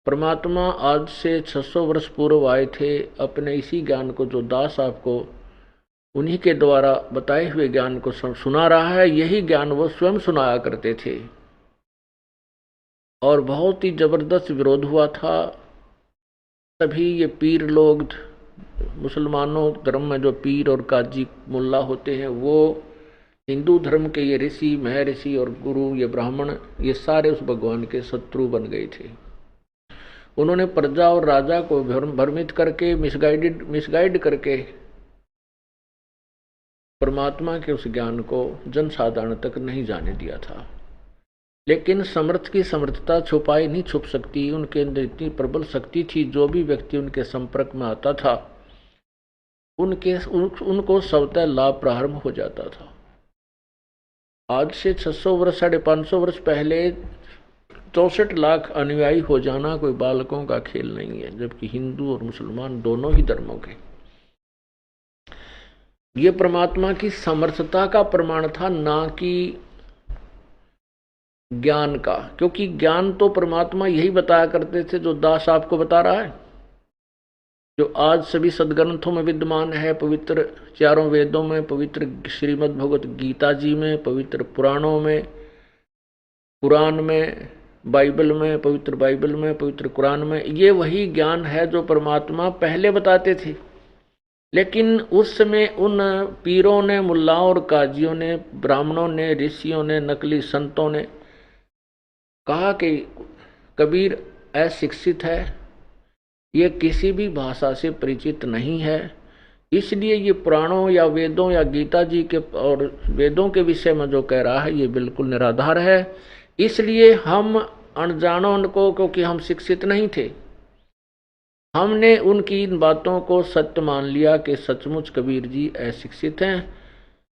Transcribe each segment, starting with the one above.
परमात्मा आज से 600 वर्ष पूर्व आए थे, अपने इसी ज्ञान को जो दास आपको उन्हीं के द्वारा बताए हुए ज्ञान को सुना रहा है, यही ज्ञान वो स्वयं सुनाया करते थे। और बहुत ही जबरदस्त विरोध हुआ था। सभी ये पीर लोग, मुसलमानों धर्म में जो पीर और काजी मुल्ला होते हैं, वो हिंदू धर्म के ये ऋषि महर्षि और गुरु, ये ब्राह्मण, ये सारे उस भगवान के शत्रु बन गए थे। उन्होंने प्रजा और राजा को भ्रमित करके, मिसगाइड करके परमात्मा के उस ज्ञान को जन साधारण तक नहीं जाने दिया था। लेकिन समर्थ की समर्थता छुपाई नहीं छुप सकती। उनके अंदर इतनी प्रबल शक्ति थी, जो भी व्यक्ति उनके संपर्क में आता था उनको स्वतः लाभ प्रारंभ हो जाता था। आज से 600 वर्ष 550 वर्ष पहले 64 लाख अनुयायी हो जाना कोई बालकों का खेल नहीं है, जबकि हिंदू और मुसलमान दोनों ही धर्मों के। ये परमात्मा की समर्थता का प्रमाण था, ना कि ज्ञान का। क्योंकि ज्ञान तो परमात्मा यही बताया करते थे जो दास आपको बता रहा है, जो आज सभी सदग्रंथों में विद्यमान है, पवित्र चारों वेदों में, पवित्र श्रीमद् भगवत गीता जी में, पवित्र पुराणों में, कुरान में, बाइबल में, पवित्र बाइबल में, पवित्र कुरान में। ये वही ज्ञान है जो परमात्मा पहले बताते थे। लेकिन उस समय उन पीरों ने, मुल्लाओं और काजियों ने, ब्राह्मणों ने, ऋषियों ने, नकली संतों ने कहा कि कबीर अशिक्षित है, ये किसी भी भाषा से परिचित नहीं है, इसलिए ये पुराणों या वेदों या गीता जी के और वेदों के विषय में जो कह रहा है ये बिल्कुल निराधार है। इसलिए हम अनजानों को, क्योंकि हम शिक्षित नहीं थे, हमने उनकी इन बातों को सत्य मान लिया कि सचमुच कबीर जी अशिक्षित हैं,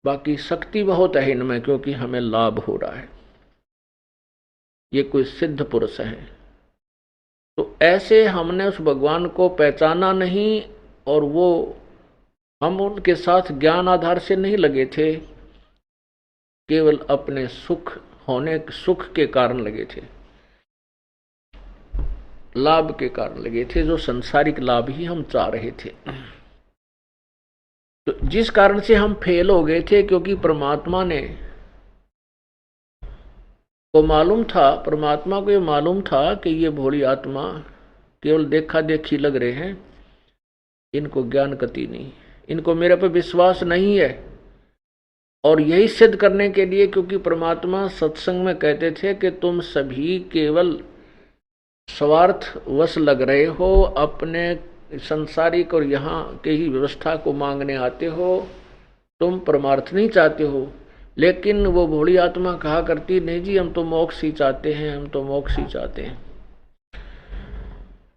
बाकी शक्ति बहुत है इनमें, क्योंकि हमें लाभ हो रहा है, ये कोई सिद्ध पुरुष है। तो ऐसे हमने उस भगवान को पहचाना नहीं, और वो हम उनके साथ ज्ञान आधार से नहीं लगे थे, केवल अपने सुख के कारण लगे थे, लाभ के कारण लगे थे, जो संसारिक लाभ ही हम चाह रहे थे। तो जिस कारण से हम फेल हो गए थे, क्योंकि परमात्मा को ये मालूम था कि ये भोली आत्मा केवल देखा देखी लग रहे हैं, इनको ज्ञान गति नहीं, इनको मेरे पर विश्वास नहीं है। और यही सिद्ध करने के लिए, क्योंकि परमात्मा सत्संग में कहते थे कि तुम सभी केवल स्वार्थ वश लग रहे हो, अपने संसारिक और यहाँ के ही व्यवस्था को मांगने आते हो, तुम परमार्थ नहीं चाहते हो। लेकिन वो भोली आत्मा कहा करती, नहीं जी, हम तो मोक्ष ही चाहते हैं, हम तो मोक्ष ही चाहते हैं।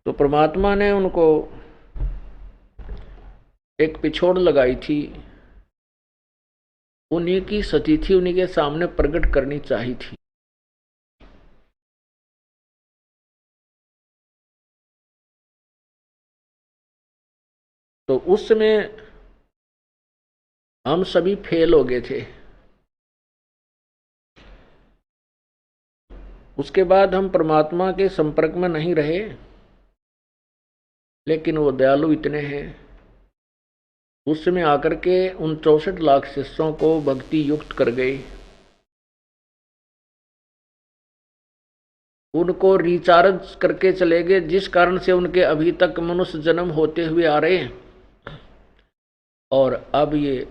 तो परमात्मा ने उनको एक पिछोड़ लगाई थी, उन्हीं की सती थी, उन्हीं के सामने प्रकट करनी चाहिए थी। तो उस समय हम सभी फेल हो गए थे। उसके बाद हम परमात्मा के संपर्क में नहीं रहे, लेकिन वो दयालु इतने हैं, उस समय आकर के उन 64 लाख शिष्यों को भक्ति युक्त कर गए, उनको रिचार्ज करके चले गए, जिस कारण से उनके अभी तक मनुष्य जन्म होते हुए आ रहे हैं। और अब ये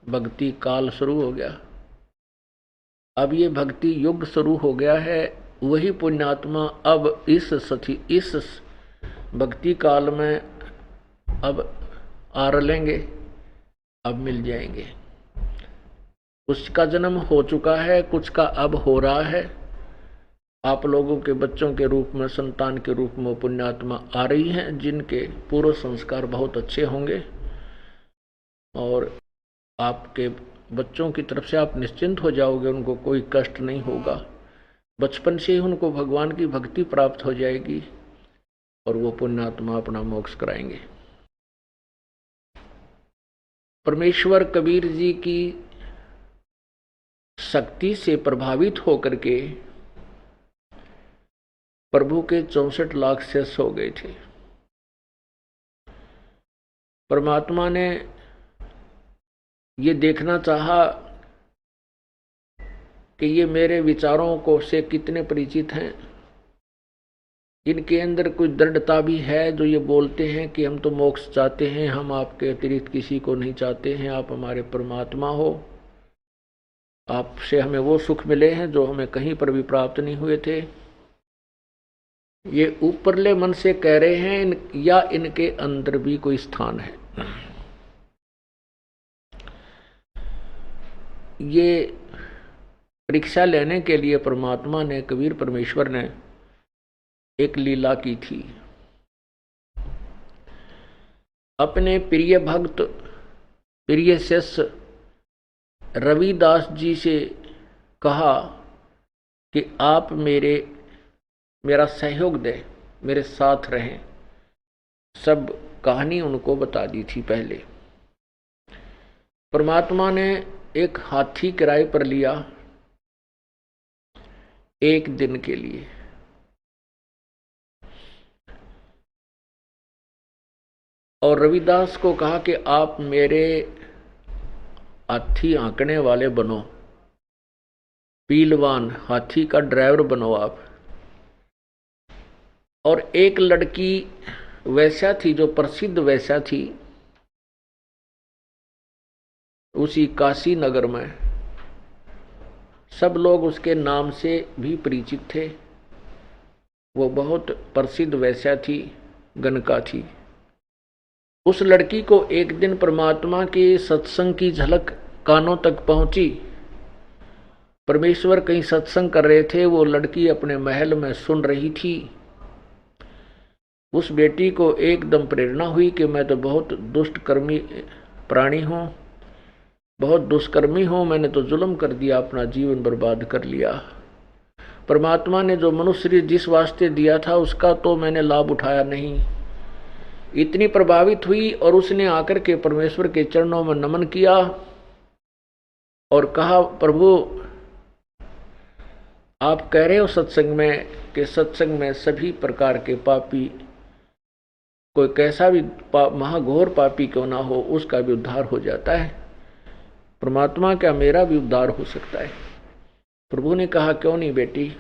भक्ति काल शुरू हो गया, अब ये भक्ति युग शुरू हो गया है। वही पुण्यात्मा अब इस भक्ति काल में अब आ रलेंगे, अब मिल जाएंगे। कुछ का जन्म हो चुका है, कुछ का अब हो रहा है। आप लोगों के बच्चों के रूप में, संतान के रूप में पुण्यात्मा आ रही हैं, जिनके पूर्व संस्कार बहुत अच्छे होंगे, और आपके बच्चों की तरफ से आप निश्चिंत हो जाओगे, उनको कोई कष्ट नहीं होगा। बचपन से ही उनको भगवान की भक्ति प्राप्त हो जाएगी, और वो पुण्यात्मा अपना मोक्ष कराएंगे। परमेश्वर कबीर जी की शक्ति से प्रभावित होकर के प्रभु के 64 लाख शेष हो गए थे। परमात्मा ने ये देखना चाहा कि ये मेरे विचारों को से कितने परिचित हैं, इनके अंदर कोई दृढ़ता भी है जो ये बोलते हैं कि हम तो मोक्ष चाहते हैं, हम आपके अतिरिक्त किसी को नहीं चाहते हैं, आप हमारे परमात्मा हो, आपसे हमें वो सुख मिले हैं जो हमें कहीं पर भी प्राप्त नहीं हुए थे। ये ऊपरले मन से कह रहे हैं या इनके अंदर भी कोई स्थान है। ये परीक्षा लेने के लिए परमात्मा ने, कबीर परमेश्वर ने एक लीला की थी। अपने प्रिय भक्त, प्रिय शिष्य रविदास जी से कहा कि आप मेरा सहयोग दें, मेरे साथ रहें। सब कहानी उनको बता दी थी पहले। परमात्मा ने एक हाथी किराए पर लिया एक दिन के लिए। और रविदास को कहा कि आप मेरे हाथी आंकने वाले बनो, पीलवान, हाथी का ड्राइवर बनो आप। और एक लड़की वैश्या थी, जो प्रसिद्ध वैश्या थी उसी काशी नगर में, सब लोग उसके नाम से भी परिचित थे। वो बहुत प्रसिद्ध वैश्या थी, गणका थी। उस लड़की को एक दिन परमात्मा के सत्संग की झलक कानों तक पहुंची। परमेश्वर कहीं सत्संग कर रहे थे, वो लड़की अपने महल में सुन रही थी। उस बेटी को एकदम प्रेरणा हुई कि मैं तो बहुत दुष्टकर्मी प्राणी हूं, बहुत दुष्कर्मी हूं, मैंने तो जुल्म कर दिया, अपना जीवन बर्बाद कर लिया। परमात्मा ने जो मनुष्य जिस वास्ते दिया था उसका तो मैंने लाभ उठाया नहीं। इतनी प्रभावित हुई और उसने आकर के परमेश्वर के चरणों में नमन किया और कहा, प्रभु आप कह रहे हो सत्संग में कि सत्संग में सभी प्रकार के पापी, कोई कैसा भी महाघोर पापी क्यों ना हो, उसका भी उद्धार हो जाता है। परमात्मा, क्या मेरा भी उद्धार हो सकता है? प्रभु ने कहा, क्यों नहीं बेटी,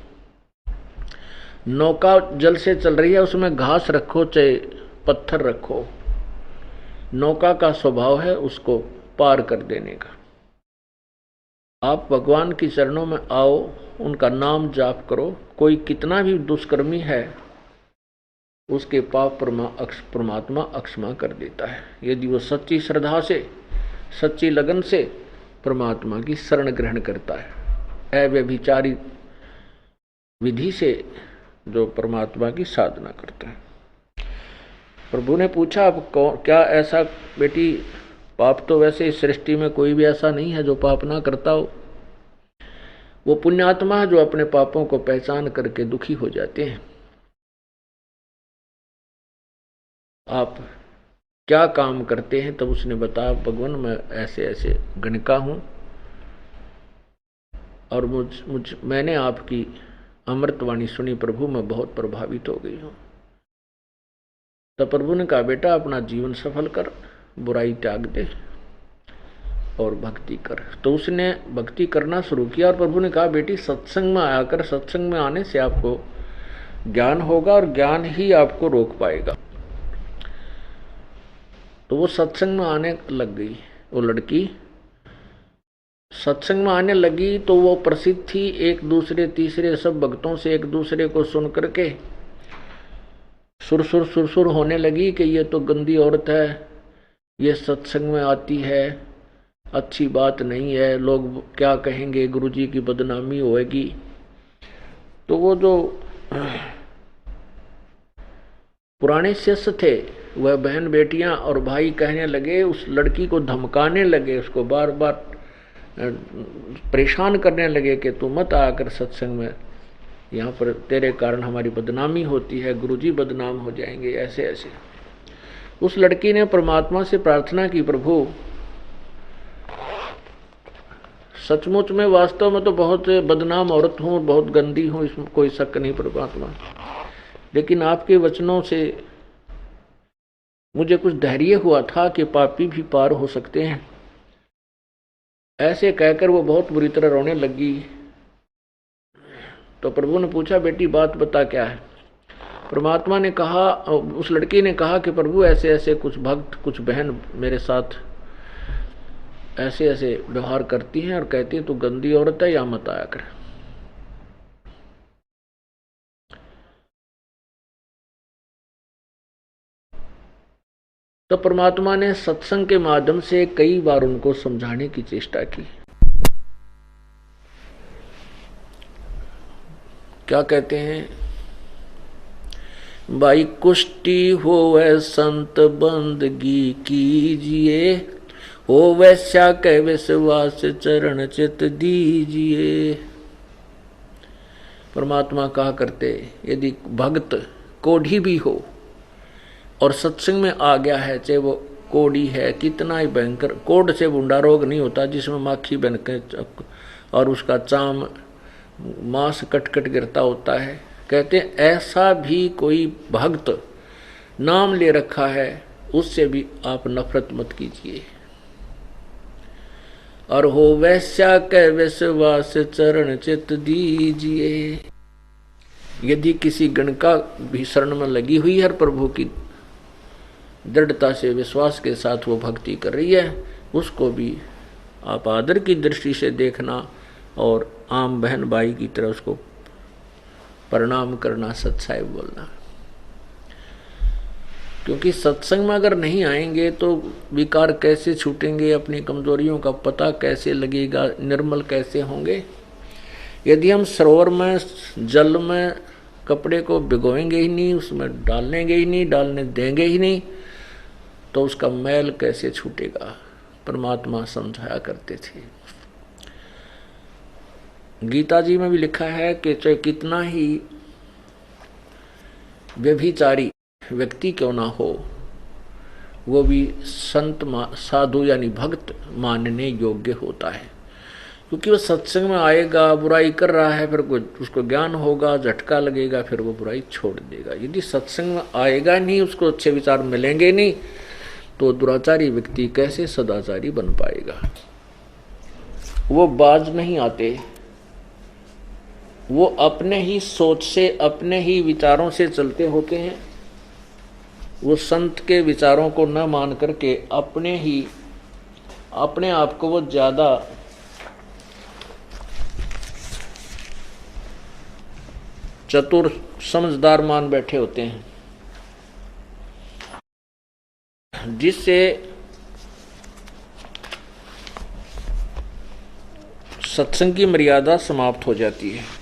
नौका जल से चल रही है, उसमें घास रखो चाहे पत्थर रखो, नौका का स्वभाव है उसको पार कर देने का। आप भगवान की चरणों में आओ, उनका नाम जाप करो, कोई कितना भी दुष्कर्मी है उसके पाप परमात्मा अक्षमा कर देता है, यदि वो सच्ची श्रद्धा से, सच्ची लगन से परमात्मा की शरण ग्रहण करता है, अव्यभिचारी विधि से जो परमात्मा की साधना करता है। प्रभु ने पूछा, अब क्या ऐसा बेटी, पाप तो वैसे इस सृष्टि में कोई भी ऐसा नहीं है जो पाप ना करता हो। वो पुण्यात्मा है जो अपने पापों को पहचान करके दुखी हो जाते हैं। आप क्या काम करते हैं? तब उसने बताया, भगवान मैं ऐसे ऐसे गणिका हूं और मैंने आपकी अमृतवाणी सुनी प्रभु, मैं बहुत प्रभावित हो गई हूं। तब प्रभु ने कहा, बेटा अपना जीवन सफल कर, बुराई त्याग दे और भक्ति कर। तो उसने भक्ति करना शुरू किया और प्रभु ने कहा, बेटी सत्संग में आया कर, सत्संग में आने से आपको ज्ञान होगा और ज्ञान ही आपको रोक पाएगा। तो वो सत्संग में आने लग गई। वो लड़की सत्संग में आने लगी तो वो प्रसिद्ध थी, एक दूसरे तीसरे सब भक्तों से एक दूसरे को सुन करके सुरसुर होने लगी कि ये तो गंदी औरत है, ये सत्संग में आती है, अच्छी बात नहीं है, लोग क्या कहेंगे, गुरुजी की बदनामी होएगी। तो वो जो पुराने शिष्य थे, वह बहन बेटियां और भाई कहने लगे, उस लड़की को धमकाने लगे, उसको बार बार परेशान करने लगे कि तू मत आकर सत्संग में, यहाँ पर तेरे कारण हमारी बदनामी होती है, गुरुजी बदनाम हो जाएंगे, ऐसे ऐसे। उस लड़की ने परमात्मा से प्रार्थना की, प्रभु सचमुच में वास्तव में तो बहुत बदनाम औरत हूँ, बहुत गंदी हूँ, इसमें कोई शक नहीं परमात्मा, लेकिन आपके वचनों से मुझे कुछ धैर्य हुआ था कि पापी भी पार हो सकते हैं। ऐसे कहकर वो बहुत बुरी तरह रोने लगी। तो प्रभु ने पूछा, बेटी बात बता क्या है। परमात्मा ने कहा, उस लड़की ने कहा कि प्रभु ऐसे ऐसे कुछ भक्त कुछ बहन मेरे साथ ऐसे ऐसे व्यवहार करती हैं और कहती हैं तू गंदी औरत है, या मत आया कर। तो परमात्मा ने सत्संग के माध्यम से कई बार उनको समझाने की चेष्टा की। क्या कहते हैं, भाई कुष्टि होवे संत बंदगी कीजिए, हो वैश्या के विश्वास चरण चित दीजिए। परमात्मा कहा करते, यदि भक्त कोढ़ी भी हो और सत्संग में आ गया है, चाहे वो कोढ़ी है, कितना ही भयंकर, कोढ़ से बूंदा रोग नहीं होता जिसमें माखी बन के और उसका चाम मांस कट कट गिरता होता है। कहते हैं ऐसा भी कोई भक्त नाम ले रखा है, उससे भी आप नफरत मत कीजिए। और हो वैश्या के विश्वास चरण चित दीजिए। यदि किसी गण का भी शरण में लगी हुई है, प्रभु की दृढ़ता से विश्वास के साथ वो भक्ति कर रही है, उसको भी आप आदर की दृष्टि से देखना और आम बहन भाई की तरह उसको प्रणाम करना, सच्चाई बोलना। क्योंकि सत्संग में अगर नहीं आएंगे तो विकार कैसे छूटेंगे, अपनी कमजोरियों का पता कैसे लगेगा, निर्मल कैसे होंगे। यदि हम सरोवर में जल में कपड़े को भिगोएंगे ही नहीं, उसमें डालेंगे ही नहीं, डालने देंगे ही नहीं, तो उसका मैल कैसे छूटेगा। परमात्मा समझाया करते थे। गीता जी में भी लिखा है कि चाहे कितना ही व्यभिचारी व्यक्ति क्यों ना हो, वो भी संत साधु यानी भक्त मानने योग्य होता है। क्योंकि वो सत्संग में आएगा, बुराई कर रहा है, फिर उसको ज्ञान होगा, झटका लगेगा, फिर वो बुराई छोड़ देगा। यदि सत्संग में आएगा नहीं, उसको अच्छे विचार मिलेंगे नहीं, तो दुराचारी व्यक्ति कैसे सदाचारी बन पाएगा। वो बाज नहीं आते, वो अपने ही सोच से, अपने ही विचारों से चलते होते हैं। वो संत के विचारों को न मान करके अपने आप को वो ज्यादा चतुर समझदार मान बैठे होते हैं, जिससे सत्संग की मर्यादा समाप्त हो जाती है।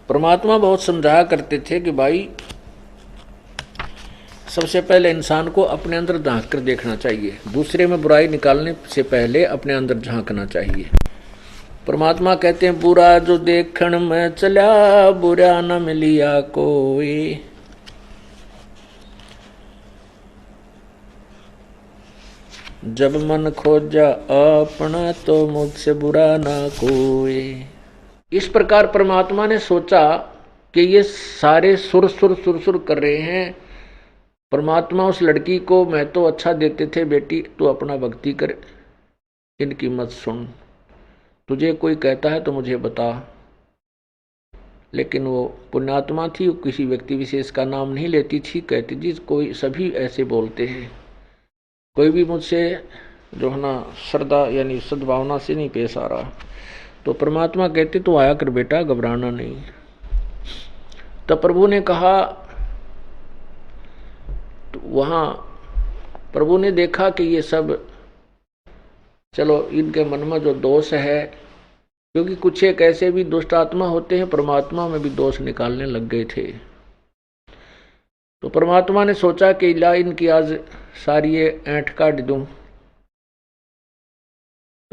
परमात्मा बहुत समझाया करते थे कि भाई सबसे पहले इंसान को अपने अंदर झांक कर देखना चाहिए, दूसरे में बुराई निकालने से पहले अपने अंदर झांकना चाहिए। परमात्मा कहते हैं, बुरा जो देखण में चला, बुरा न मिलिया कोई। जब मन खोजा अपना, तो मुझसे बुरा ना कोई। इस प्रकार परमात्मा ने सोचा कि ये सारे सुर सुर सुर सुर कर रहे हैं। परमात्मा उस लड़की को मैं तो अच्छा देते थे, बेटी तू अपना भक्ति कर, इनकी मत सुन, तुझे कोई कहता है तो मुझे बता। लेकिन वो पुण्यात्मा थी, वो किसी व्यक्ति विशेष का नाम नहीं लेती थी, कहती जी कोई सभी ऐसे बोलते हैं, कोई भी मुझसे जो है ना श्रद्धा यानी सद्भावना से नहीं पेश आ रहा। तो परमात्मा कहते तो आया कर बेटा, घबराना नहीं। तब प्रभु ने कहा, तो वहां प्रभु ने देखा कि ये सब चलो इनके मन में जो दोष है, क्योंकि कुछ एक ऐसे भी दुष्ट आत्मा होते हैं, परमात्मा में भी दोष निकालने लग गए थे। तो परमात्मा ने सोचा कि ला इनकी आज सारी ये ऐंठ काट दूं।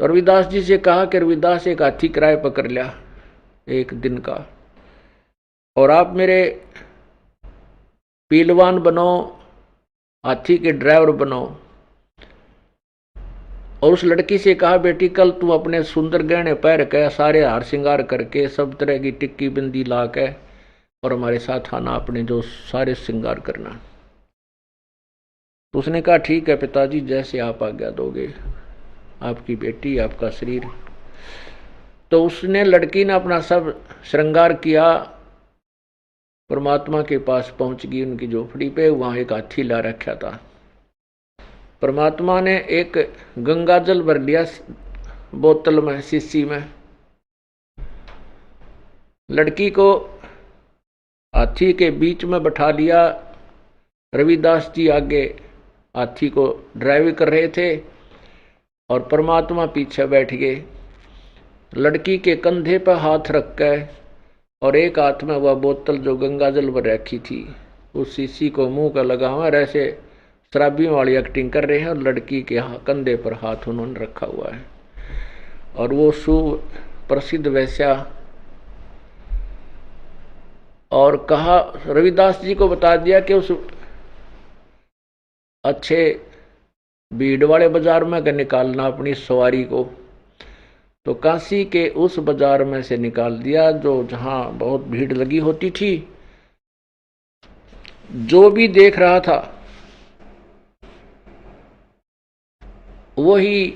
तो रविदास जी से कहा कि रविदास एक हाथी किराए पकड़ लिया एक दिन का, और आप मेरे पीलवान बनो, हाथी के ड्राइवर बनो, और उस लड़की से कहा, बेटी कल तू अपने सुंदर गहने पहन के, सारे हार श्रृंगार करके, सब तरह की टिक्की बिंदी ला के और हमारे साथ आना, अपने जो सारे श्रृंगार करना। तो उसने कहा, ठीक है पिताजी, जैसे आप आज्ञा दोगे, आपकी बेटी, आपका शरीर। तो उसने, लड़की ने अपना सब श्रृंगार किया, परमात्मा के पास पहुंच गई उनकी झोपड़ी पे। वहां एक हाथी ला रखा था। परमात्मा ने एक गंगा जल भर लिया बोतल में, शीशी में, लड़की को हाथी के बीच में बैठा लिया। रविदास जी आगे हाथी को ड्राइव कर रहे थे और परमात्मा पीछे बैठ गए। लड़की के कंधे पर हाथ रख कर और एक हाथ में वह बोतल जो गंगा जल भर रखी थी, उस शीशी को मुंह का लगा हुआ, ऐसे शराबियों वाली एक्टिंग कर रहे हैं, और लड़की के कंधे पर हाथ उन्होंने रखा हुआ है। और वो सुप्रसिद्ध वैश्या, और कहा, रविदास जी को बता दिया कि उस अच्छे भीड़ वाले बाजार में निकालना अपनी सवारी को। तो काशी के उस बाजार में से निकाल दिया, जो जहां बहुत भीड़ लगी होती थी। जो भी देख रहा था वही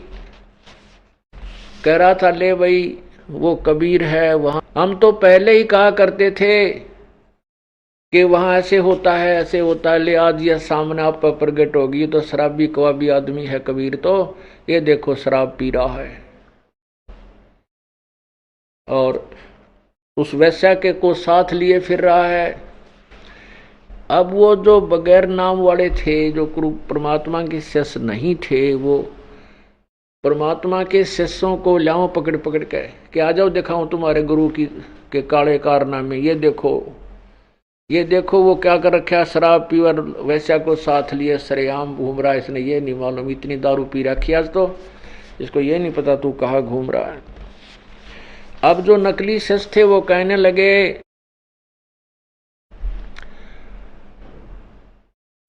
कह रहा था, ले भाई वो कबीर है वहां, हम तो पहले ही कहा करते थे कि वहां ऐसे होता है, ऐसे होता है, ले आज यह सामने आप पर प्रगट होगी। तो शराबी कवाबी आदमी है कबीर, तो ये देखो शराब पी रहा है और उस वैश्या के को साथ लिए फिर रहा है। अब वो जो बगैर नाम वाले थे, जो परमात्मा के शिष्य नहीं थे, वो परमात्मा के शिष्यों को लाओ पकड़ पकड़ के कि आ जाओ, दिखाऊं तुम्हारे गुरु की के काले कारनामे, ये देखो, ये देखो वो क्या कर रखा, शराब पीवर वैश्या को साथ लिए सरेआम घूम रहा है। इसने ये नहीं मालूम इतनी दारू पी रखी आज, तो इसको ये नहीं पता तू कहाँ घूम रहा है। अब जो नकली शिष्य थे वो कहने लगे,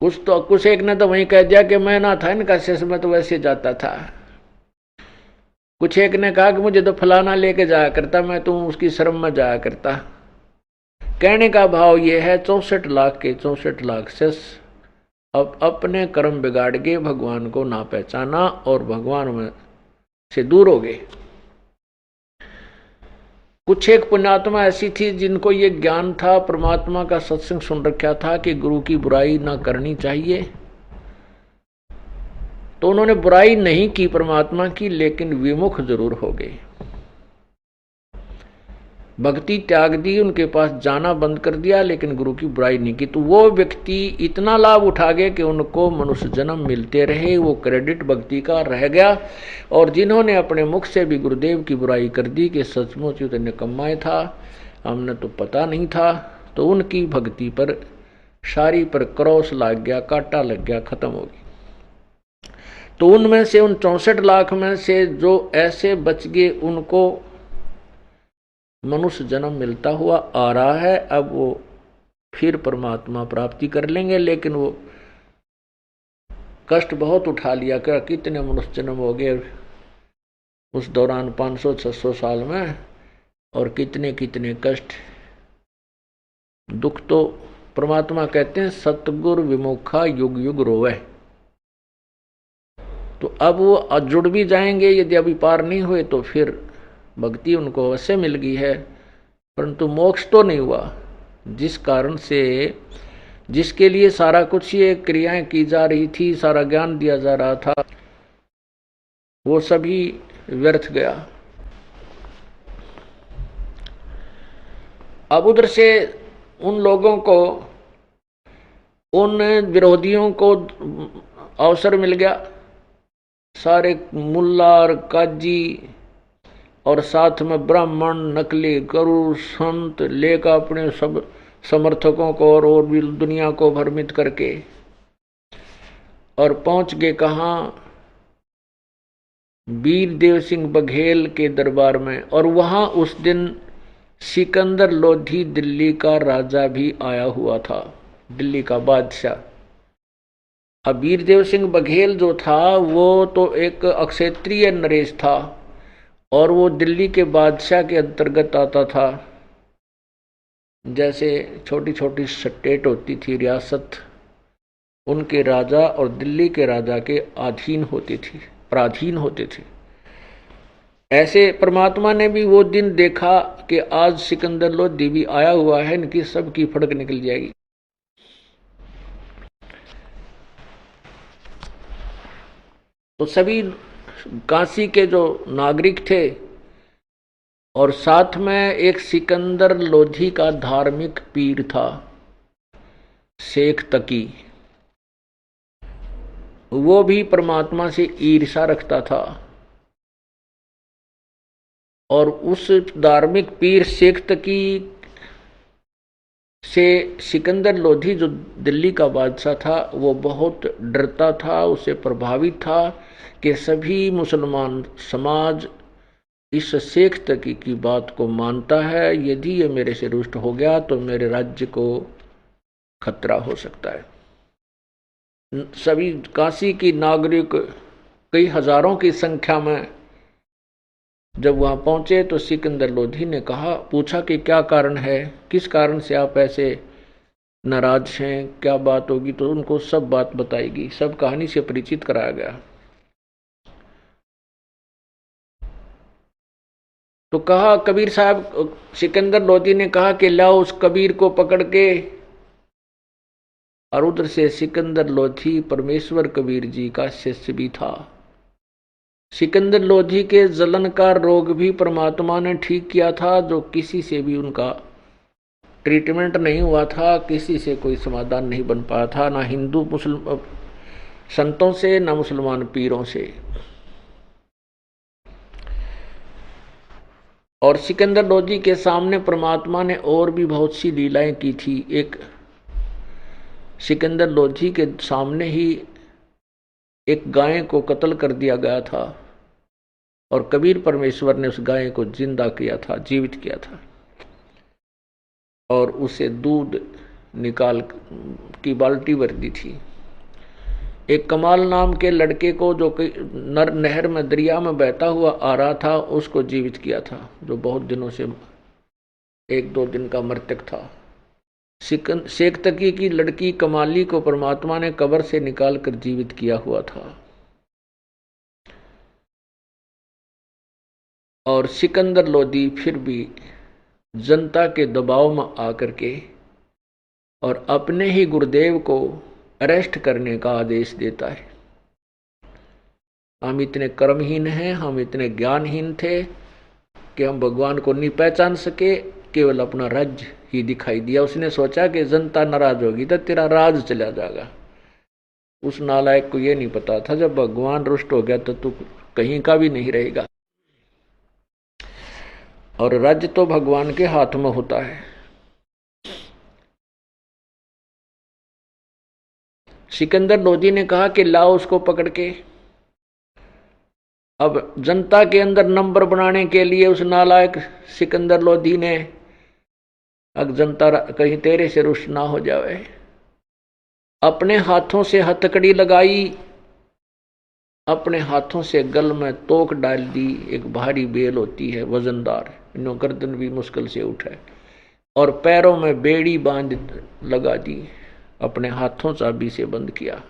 कुछ एक ने तो वहीं कह दिया कि मैं ना था इनका शिष्य, मैं तो वैसे जाता था। कुछ एक ने कहा कि मुझे तो फलाना लेके जाया करता, मैं तो उसकी शर्म में जाया करता। कहने का भाव ये है, 64 लाख के 64 लाख शिष्य अब अपने कर्म बिगाड़ के भगवान को ना पहचाना और भगवान में से दूर हो गए। कुछ एक पुण्यात्मा ऐसी थी जिनको ये ज्ञान था, परमात्मा का सत्संग सुन रखा था कि गुरु की बुराई ना करनी चाहिए, तो उन्होंने बुराई नहीं की परमात्मा की, लेकिन विमुख जरूर हो गए, भक्ति त्याग दी, उनके पास जाना बंद कर दिया, लेकिन गुरु की बुराई नहीं की। तो वो व्यक्ति इतना लाभ उठा गए कि उनको मनुष्य जन्म मिलते रहे, वो क्रेडिट भक्ति का रह गया। और जिन्होंने अपने मुख से भी गुरुदेव की बुराई कर दी कि सचमुच तो निकम्मा था, हमने तो पता नहीं था, तो उनकी भक्ति पर सारी पर क्रॉस लग गया, कांटा लग गया, खत्म हो गई। तो उनमें से उन 64 लाख में से जो ऐसे बच गए, उनको मनुष्य जन्म मिलता हुआ आ रहा है। अब वो फिर परमात्मा प्राप्ति कर लेंगे, लेकिन वो कष्ट बहुत उठा लिया कर, कितने मनुष्य जन्म हो गए उस दौरान 500-600 साल में, और कितने कितने कष्ट दुख। तो परमात्मा कहते हैं, सतगुरु विमुखा युग युग रोवे। तो अब वो जुड़ भी जाएंगे, यदि अभी पार नहीं हुए तो फिर भक्ति उनको अवश्य मिल गई है, परंतु मोक्ष तो नहीं हुआ। जिस कारण से, जिसके लिए सारा कुछ ये क्रियाएं की जा रही थी, सारा ज्ञान दिया जा रहा था, वो सभी व्यर्थ गया। अब उधर से उन लोगों को, उन विरोधियों को अवसर मिल गया। सारे मुल्ला और काजी और साथ में ब्राह्मण, नकली गुरु, संत लेकर अपने सब समर्थकों को और भी दुनिया को भ्रमित करके, और पहुंच गए कहाँ, वीर देव सिंह बघेल के दरबार में। और वहां उस दिन सिकंदर लोधी दिल्ली का राजा भी आया हुआ था, दिल्ली का बादशाह। अब वीरदेव सिंह बघेल जो था वो तो एक अक्षेत्रीय नरेश था और वो दिल्ली के बादशाह के अंतर्गत आता था। जैसे छोटी छोटी स्टेट होती थी, रियासत, उनके राजा और दिल्ली के राजा के अधीन होती थी, पराधीन होते थे। ऐसे परमात्मा ने भी वो दिन देखा कि आज सिकंदर लोधी भी आया हुआ है, इनकी सबकी फड़क निकल जाएगी। तो सभी काशी के जो नागरिक थे और साथ में एक सिकंदर लोधी का धार्मिक पीर था, शेख तकी, वो भी परमात्मा से ईर्ष्या रखता था। और उस धार्मिक पीर शेख तकी से सिकंदर लोधी जो दिल्ली का बादशाह था वो बहुत डरता था, उससे प्रभावित था कि सभी मुसलमान समाज इस शेख तकी की बात को मानता है, यदि ये मेरे से रुष्ट हो गया तो मेरे राज्य को खतरा हो सकता है। सभी काशी की नागरिक कई हजारों की संख्या में जब वहां पहुंचे तो सिकंदर लोधी ने पूछा कि क्या कारण है, किस कारण से आप ऐसे नाराज हैं, क्या बात होगी। तो उनको सब बात बताएगी, सब कहानी से परिचित कराया गया। तो कहा कबीर साहब, सिकंदर लोधी ने कहा कि लाओ उस कबीर को पकड़ के। और उधर से सिकंदर लोधी परमेश्वर कबीर जी का शिष्य भी था। सिकंदर लोधी के जलन का रोग भी परमात्मा ने ठीक किया था, जो किसी से भी उनका ट्रीटमेंट नहीं हुआ था, किसी से कोई समाधान नहीं बन पाया था, ना हिंदू मुसलमान संतों से, ना मुसलमान पीरों से। और सिकंदर लोधी के सामने परमात्मा ने और भी बहुत सी लीलाएं की थी। एक सिकंदर लोधी के सामने ही एक गाय को कत्ल कर दिया गया था और कबीर परमेश्वर ने उस गाय को जिंदा किया था, जीवित किया था, और उसे दूध निकाल की बाल्टी भर दी थी। एक कमाल नाम के लड़के को जो नहर में, दरिया में बहता हुआ आ रहा था, उसको जीवित किया था, जो बहुत दिनों से 1-2 दिन का मृतक था। शेख तकी की लड़की कमाली को परमात्मा ने कब्र से निकालकर जीवित किया हुआ था। और सिकंदर लोधी फिर भी जनता के दबाव में आकर के और अपने ही गुरुदेव को अरेस्ट करने का आदेश देता है। हम इतने कर्महीन हैं, हम इतने ज्ञानहीन थे कि हम भगवान को नहीं पहचान सके, केवल अपना राज्य ही दिखाई दिया। उसने सोचा कि जनता नाराज होगी तो तेरा राज चला जाएगा। उस नालायक को यह नहीं पता था जब भगवान रुष्ट हो गया तो तू कहीं का भी नहीं रहेगा, और राज्य तो भगवान के हाथ में होता है। सिकंदर लोधी ने कहा कि लाओ उसको पकड़ के। अब जनता के अंदर नंबर बनाने के लिए उस नालायक सिकंदर लोधी ने, अब जनता कहीं तेरे से रुष्ट ना हो जाए, अपने हाथों से हथकड़ी लगाई, अपने हाथों से गल में तोक डाल दी। एक भारी बेल होती है वजनदार, इन्हों गर्दन भी मुश्किल से उठे, और पैरों में बेड़ी बांध लगा दी, अपने हाथों चाबी से बंद किया।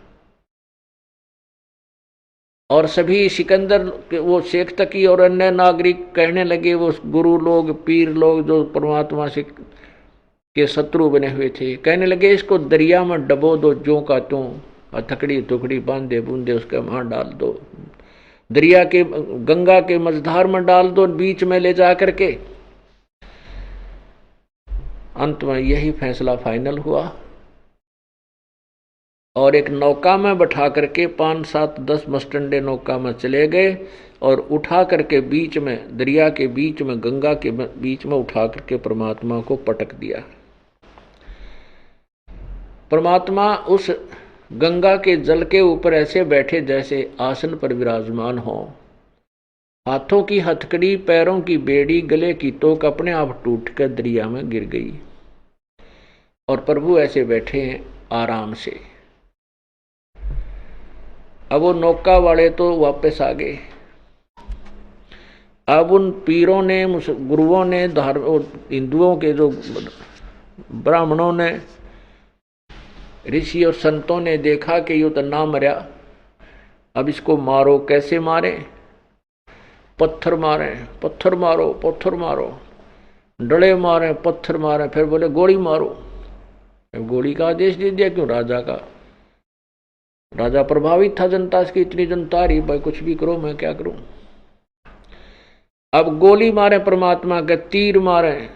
और सभी सिकंदर वो शेख तकी और अन्य नागरिक कहने लगे, वो गुरु लोग, पीर लोग जो परमात्मा से के शत्रु बने हुए थे, कहने लगे इसको दरिया में डबो दो, जो का त्यों, हथकड़ी टुकड़ी बांधे बूंदे उसके वहां डाल दो, दरिया के गंगा के मझधार में डाल दो, बीच में ले जा करके। अंत में यही फैसला फाइनल हुआ और एक नौका में बैठा करके 5-7-10 मस्टंडे नौका में चले गए और उठा करके बीच में, दरिया के बीच में, गंगा के बीच में उठा करके परमात्मा को पटक दिया। परमात्मा उस गंगा के जल के ऊपर ऐसे बैठे जैसे आसन पर विराजमान हो, हाथों की हथकड़ी, पैरों की बेड़ी, गले की तोक अपने आप टूट कर दरिया में गिर गई और प्रभु ऐसे बैठे हैं आराम से। अब वो नौका वाले तो वापस आ गए। अब उन पीरों ने, गुरुओं ने, हिंदुओं के जो ब्राह्मणों ने, ऋषि और संतों ने देखा कि ये तो ना मरा, अब इसको मारो। कैसे मारे? पत्थर मारे, पत्थर मारो, पत्थर मारो, डले मारे, पत्थर मारे, फिर बोले गोली मारो। गोली का आदेश दे दिया। क्यों? राजा का। राजा प्रभावित था जनता से, इतनी जनता रही, भाई कुछ भी करो, मैं क्या करूं। अब गोली मारे परमात्मा के, तीर मारे,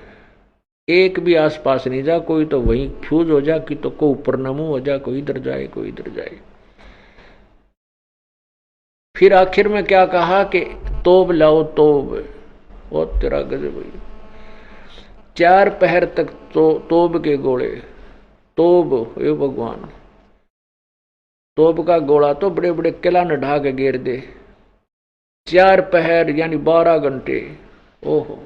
एक भी आसपास नहीं जा, कोई तो वहीं फ्यूज हो जा, कि तो को ऊपर नमू हो जा, कोई इधर जाए, कोई इधर जाए। फिर आखिर में क्या कहा कि तोब लाओ, तोब। वो तेरा गजब भाई, 4 पहर तक तोब के गोले। तोब, हे भगवान, तोब का गोला तो बड़े बड़े किला न ढा के घेर दे। 4 पहर यानी 12 घंटे। ओहो,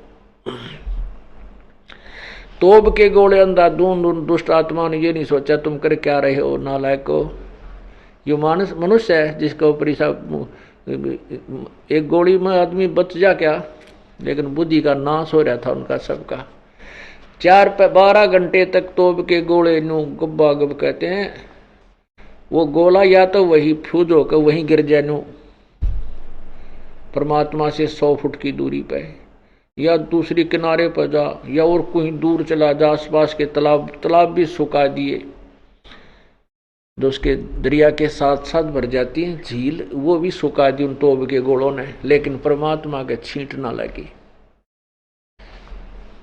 तोब के गोले अंधाधुंध। दुष्ट आत्मा ने ये नहीं सोचा तुम कर क्या रहे हो नालायको। यो मानस मनुष्य है जिसका ऊपर एक गोली में आदमी बच जा क्या, लेकिन बुद्धि का नाश हो रहा था उनका सबका। 12 घंटे तक तोब के गोले नु गब्बा गब कहते हैं। वो गोला या तो वही फ्यूज होकर वहीं गिर जाए नु परमात्मा से 100 फुट की दूरी पे, या दूसरी किनारे पर जा, या और कहीं दूर चला जा। आसपास के तालाब भी सुखा दिए, जो उसके दरिया के साथ साथ भर जाती हैं झील, वो भी सुखा दी उन तोब के गोलों ने, लेकिन परमात्मा के छींट ना लगी।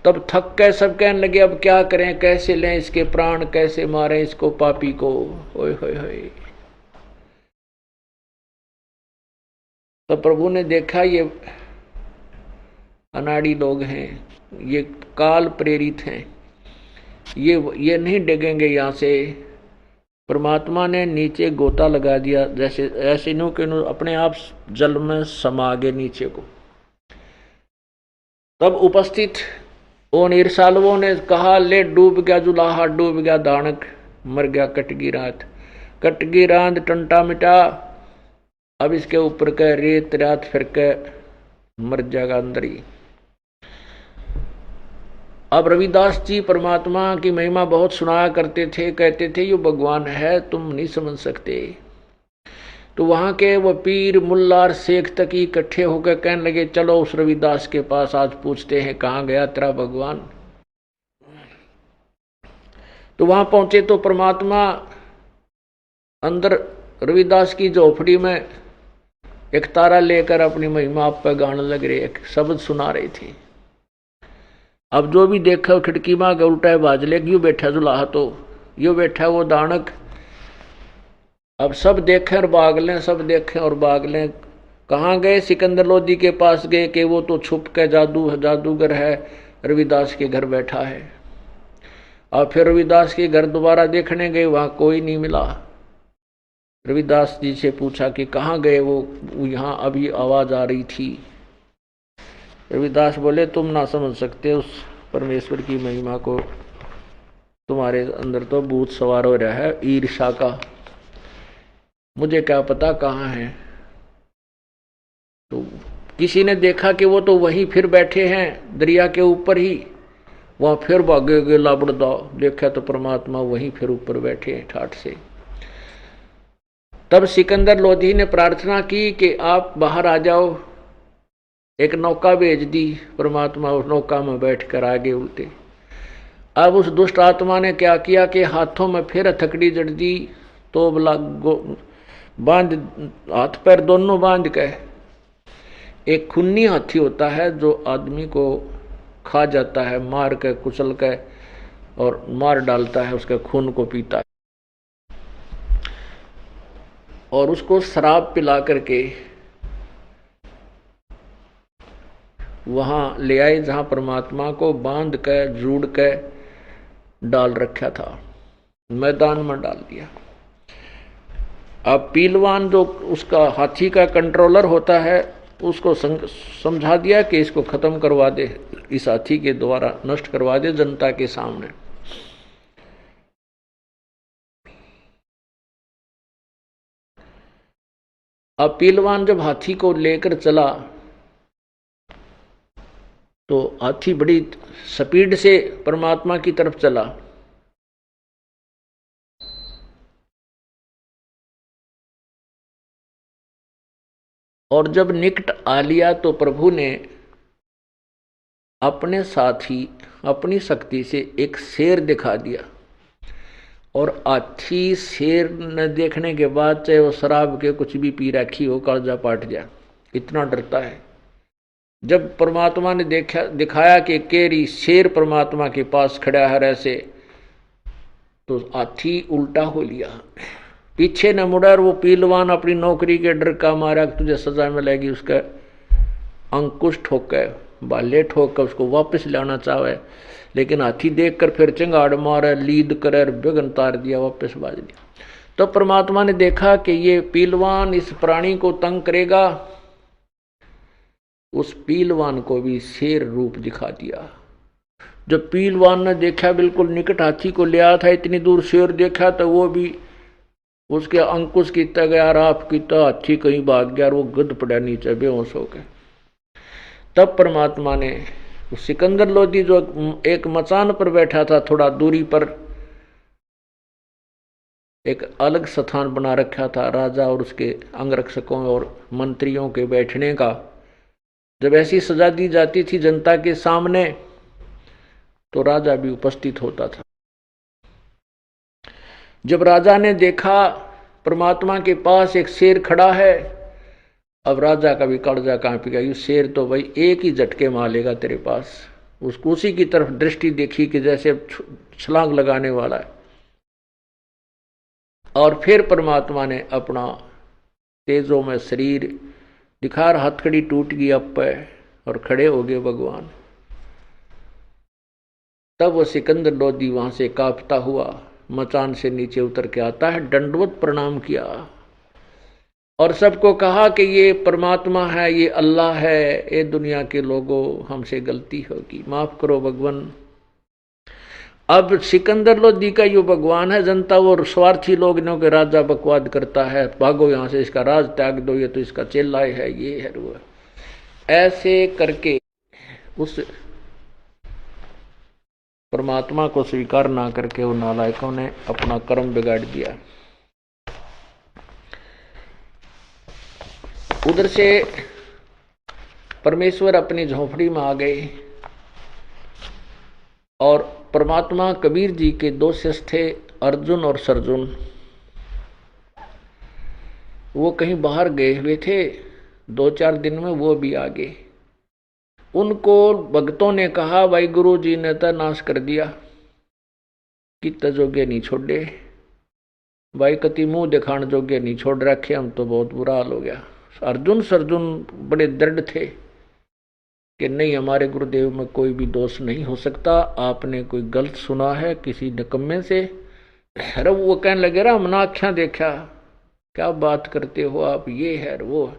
तब थक के सब कहने लगे अब क्या करें, कैसे लें इसके प्राण, कैसे मारें इसको पापी को। ओए होए होए। तो प्रभु ने देखा ये अनाड़ी लोग हैं, ये काल प्रेरित हैं, ये नहीं डिगेंगे यहां से। परमात्मा ने नीचे गोता लगा दिया, जैसे ऐसे नो के नो अपने आप जल में समा गए नीचे को। तब उपस्थित उन ईर्षालुओं ने कहा ले डूब गया जुलाहा, डूब गया दानक, मर गया कटगी रात, कटगी रात टंटा मिटा। अब इसके ऊपर का रेत रात फिर के मर जाएगा अंदर ही। अब रविदास जी परमात्मा की महिमा बहुत सुनाया करते थे, कहते थे ये भगवान है, तुम नहीं समझ सकते। तो वहां के वो पीर मुल्ला और शेख तक इकट्ठे होकर कहने लगे चलो उस रविदास के पास आज पूछते हैं कहाँ गया तेरा भगवान। तो वहां पहुंचे तो परमात्मा अंदर रविदास की झोपड़ी में एक तारा लेकर अपनी महिमा आप पे गाने लग रहे, एक शब्द सुना रही थी। अब जो भी देखा खिड़की में आगे उल्टा बाज ले, यूं बैठा जुलाहा, तो यूं बैठा वो दानक। अब सब देखें और भाग लें, सब देखें और भाग लें। कहाँ गए? सिकंदर लोधी के पास गए कि वो तो छुप के जादूगर है, रविदास के घर बैठा है। और फिर रविदास के घर दोबारा देखने गए, वहां कोई नहीं मिला। रविदास जी से पूछा कि कहाँ गए वो यहाँ अभी आवाज आ रही थी। रविदास बोले तुम ना समझ सकते उस परमेश्वर की महिमा को, तुम्हारे अंदर तो भूत सवार हो रहा है ईर्षा का, मुझे क्या पता कहाँ है। तो किसी ने देखा कि वो तो वहीं फिर बैठे हैं दरिया के ऊपर ही, वहां फिर भागे गए लाबड़दा, देखा तो परमात्मा वहीं फिर ऊपर बैठे हैं ठाठ से। तब सिकंदर लोधी ने प्रार्थना की कि आप बाहर आ जाओ। एक नौका भेज दी, परमात्मा उस नौका में बैठकर आगे उल्टे। अब उस दुष्ट आत्मा ने क्या किया कि हाथों में फिर हथकड़ी जड़ दी, तो बांध, हाथ पैर दोनों बांध के। एक खूनी हाथी होता है जो आदमी को खा जाता है, मार के कुचल के और मार डालता है, उसके खून को पीता है। और उसको शराब पिला करके वहां ले आए जहां परमात्मा को बांध के जोड़ के डाल रखा था, मैदान में डाल दिया। अब पीलवान जो उसका हाथी का कंट्रोलर होता है, उसको समझा दिया कि इसको खत्म करवा दे, इस हाथी के द्वारा नष्ट करवा दे जनता के सामने। अब पीलवान जब हाथी को लेकर चला तो हाथी बड़ी स्पीड से परमात्मा की तरफ चला। और जब निकट आ लिया तो प्रभु ने अपने साथ ही अपनी शक्ति से एक शेर दिखा दिया। और हाथी शेर न देखने के बाद चाहे वो शराब के कुछ भी पी रखी हो, कालजा पाट जाए, इतना डरता है। जब परमात्मा ने दिखाया कि केरी शेर परमात्मा के पास खड़ा है ऐसे, तो हाथी उल्टा हो लिया, पीछे न मुड़ा। और वो पीलवान अपनी नौकरी के डर का मारा कि तुझे सजा मिलेगी, उसका अंकुश ठोके, बाले ठोक कर उसको वापस लाना चाहे, लेकिन हाथी देखकर फिर चिंगाड़ मारे, लीद करे, बेगन तार दिया, वापस बाज दिया। तो परमात्मा ने देखा कि ये पीलवान इस प्राणी को तंग करेगा, उस पीलवान को भी शेर रूप दिखा दिया। जब पीलवान ने देखा बिल्कुल निकट हाथी को ले आया था, इतनी दूर शेर देखा, तो वो भी उसके अंकुश किया गया, राफ किया, हाथी कहीं भाग गया और वो गिद्ध पड़ा नीचे बेहोश हो गए। तब परमात्मा ने सिकंदर लोधी जो एक मचान पर बैठा था, थोड़ा दूरी पर एक अलग स्थान बना रखा था राजा और उसके अंगरक्षकों और मंत्रियों के बैठने का, जब ऐसी सजा दी जाती थी जनता के सामने तो राजा भी उपस्थित होता था। जब राजा ने देखा परमात्मा के पास एक शेर खड़ा है, अब राजा का भी कड़जा कांप गया, ये शेर तो भाई एक ही झटके मारेगा तेरे पास। उसको उसी की तरफ दृष्टि देखी कि जैसे छलांग लगाने वाला है। और फिर परमात्मा ने अपना तेजों में शरीर दिखार, हथकड़ी टूट गई अब पे और खड़े हो गए भगवान। तब वो सिकंदर लोधी वहां से कांपता हुआ मचान से नीचे उतर के आता है, दंडवत प्रणाम किया और सबको कहा कि ये परमात्मा है, ये अल्लाह है, ये दुनिया के लोगों हमसे गलती होगी, माफ करो भगवान। अब सिकंदर लोधी का यो भगवान है, जनता वो स्वार्थी लोग इन्हों के राजा बकवाद करता है, भागो यहाँ से, इसका राज त्याग दो, ये तो इसका चेला है, ये है वो। ऐसे करके उस परमात्मा को स्वीकार ना करके वो नालायकों ने अपना कर्म बिगाड़ दिया। उधर से परमेश्वर अपनी झोपड़ी में आ गए और परमात्मा कबीर जी के दो शिष्य थे, अर्जुन और सरजुन। वो कहीं बाहर गए हुए थे, 2-4 दिन में वो भी आ गए। उनको भक्तों ने कहा भाई गुरु जी ने तो नाश कर दिया, कित जोगे नहीं छोड़े भाई, कति मुंह दिखाने जोगे नहीं छोड़ रखे, हम तो बहुत बुरा हाल हो गया। अर्जुन सरजुन बड़े दृढ़ थे कि नहीं, हमारे गुरुदेव में कोई भी दोष नहीं हो सकता, आपने कोई गलत सुना है किसी निकम्मे से। अरे वो कहने लगे रहा, हमने आख्या देखा, क्या बात करते हो आप, ये है वो।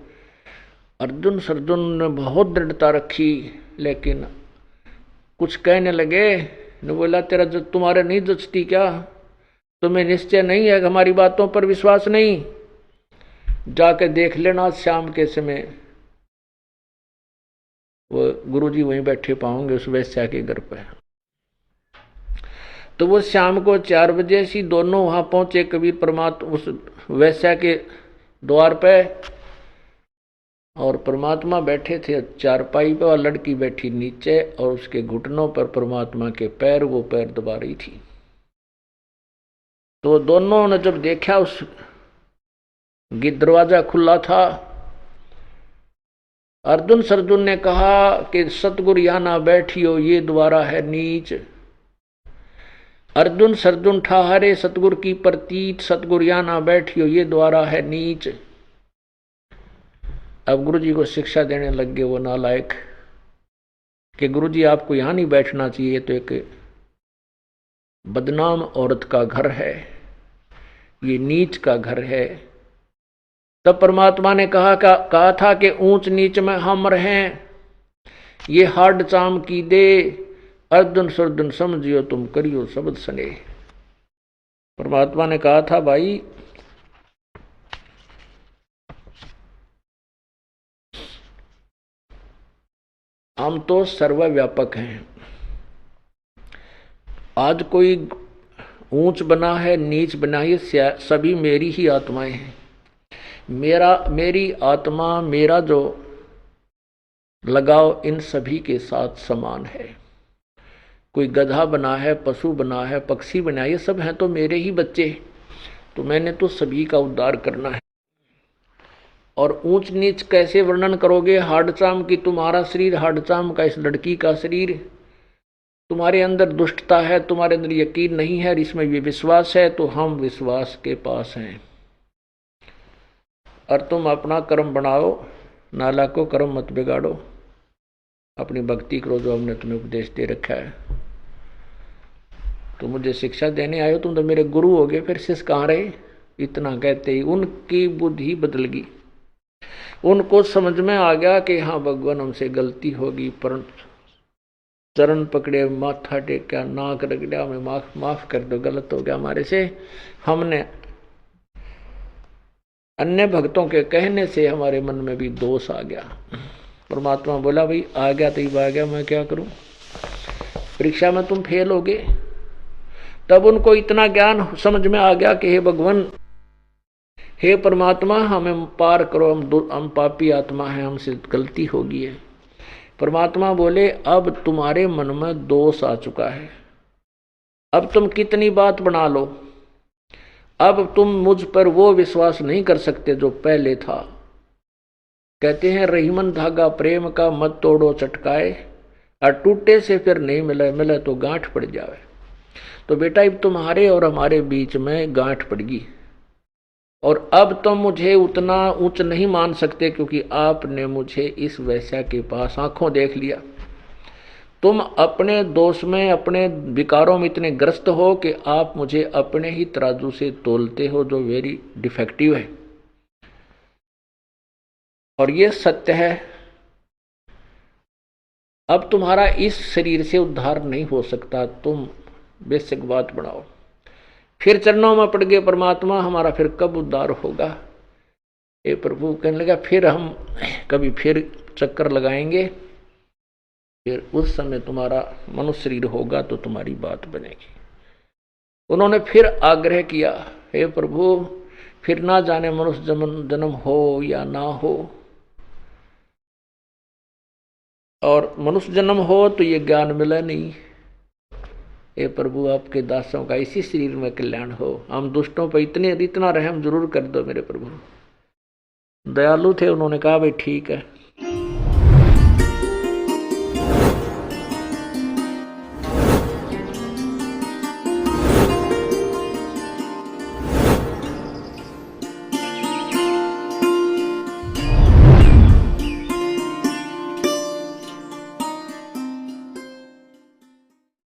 अर्जुन सरजुन ने बहुत दृढ़ता रखी, लेकिन कुछ कहने लगे। ने बोला तेरा जो तुम्हारे नहीं जचती क्या, तुम्हें निश्चय नहीं है, हमारी बातों पर विश्वास नहीं, जाके देख लेना शाम के समय वो गुरुजी वहीं बैठे पाओगे उस वैश्या के घर पर। तो वो शाम को 4 बजे से दोनों वहां पहुंचे, कबीर परमात्मा उस वैश्या के द्वार पे, और परमात्मा बैठे थे चारपाई पे और लड़की बैठी नीचे, और उसके घुटनों पर परमात्मा के पैर, वो पैर दबा रही थी। तो दोनों ने जब देखा उस दरवाजा खुला था, अर्जुन सरजुन ने कहा कि सतगुरु यहां ना बैठियो, ये द्वारा है नीच। अर्जुन सरजुन ठहरे सतगुरु की प्रतीत, सतगुरु यहां ना बैठियो, ये द्वारा है नीच। अब गुरुजी को शिक्षा देने लग गए वो नालायक कि गुरुजी आपको यहां नहीं बैठना चाहिए, तो एक बदनाम औरत का घर है, ये नीच का घर है। तब परमात्मा ने कहा था कि ऊंच नीच में हम रहें, ये हाड चाम की दे, अर्जुन सरजुन समझियो तुम करियो शब्द सने। परमात्मा ने कहा था भाई हम तो सर्वव्यापक हैं। आज कोई ऊंच बना है, नीच बना है, ये सभी मेरी ही आत्माएं हैं। मेरी आत्मा, मेरा जो लगाव इन सभी के साथ समान है। कोई गधा बना है, पशु बना है, पक्षी बना है, ये सब हैं तो मेरे ही बच्चे। तो मैंने तो सभी का उद्धार करना है। और ऊंच नीच कैसे वर्णन करोगे? हाडचाम की तुम्हारा शरीर, हाडचाम का इस लड़की का शरीर, तुम्हारे अंदर दुष्टता है, तुम्हारे अंदर यकीन नहीं है, इसमें भी विश्वास है, तो हम विश्वास के पास हैं। और तुम अपना कर्म बनाओ, नाला को कर्म मत बिगाड़ो, अपनी भक्ति करो जो हमने तुम्हें उपदेश दे रखा है। तो मुझे शिक्षा देने आए हो, तुम तो मेरे गुरु हो गए, फिर शिष्य कहाँ रहे? इतना कहते ही उनकी बुद्धि बदल गई। उनको समझ में आ गया कि हाँ भगवान हमसे गलती होगी, पर चरण पकड़े, माथा टेका, नाक रगड़ा, हमें माफ कर दो, गलत हो गया हमारे से। हमने अन्य भक्तों के कहने से हमारे मन में भी दोष आ गया। परमात्मा बोला भाई आ गया तो आ गया, मैं क्या करूं, परीक्षा में तुम फेल हो गए। तब उनको इतना ज्ञान समझ में आ गया कि हे भगवान, हे परमात्मा, हमें पार करो, हम पापी आत्मा है, हमसे गलती होगी है। परमात्मा बोले अब तुम्हारे मन में दोष आ चुका है, अब तुम कितनी बात बना लो, अब तुम मुझ पर वो विश्वास नहीं कर सकते जो पहले था। कहते हैं रहीमन धागा प्रेम का मत तोड़ो चटकाए, और टूटे से फिर नहीं मिले, मिले तो गांठ पड़ जावे। तो बेटा अब तुम्हारे और हमारे बीच में गांठ पड़गी, और अब तुम मुझे उतना उच्च नहीं मान सकते, क्योंकि आपने मुझे इस वैश्या के पास आंखों देख लिया। तुम अपने दोष में, अपने विकारों में इतने ग्रस्त हो कि आप मुझे अपने ही तराजू से तोलते हो, जो वेरी डिफेक्टिव है। और ये सत्य है। अब तुम्हारा इस शरीर से उद्धार नहीं हो सकता, तुम बेसिक बात बढ़ाओ। फिर चरणों में पड़ गए परमात्मा, हमारा फिर कब उद्धार होगा? ये प्रभु कहने लगा फिर हम कभी फिर चक्कर लगाएंगे, फिर उस समय तुम्हारा मनुष्य शरीर होगा तो तुम्हारी बात बनेगी। उन्होंने फिर आग्रह किया, हे प्रभु फिर ना जाने मनुष्य जन्म हो या ना हो, और मनुष्य जन्म हो तो ये ज्ञान मिला नहीं। हे प्रभु आपके दासों का इसी शरीर में कल्याण हो, हम दुष्टों पर इतना रहम जरूर कर दो मेरे प्रभु। दयालु थे, उन्होंने कहा भाई ठीक है।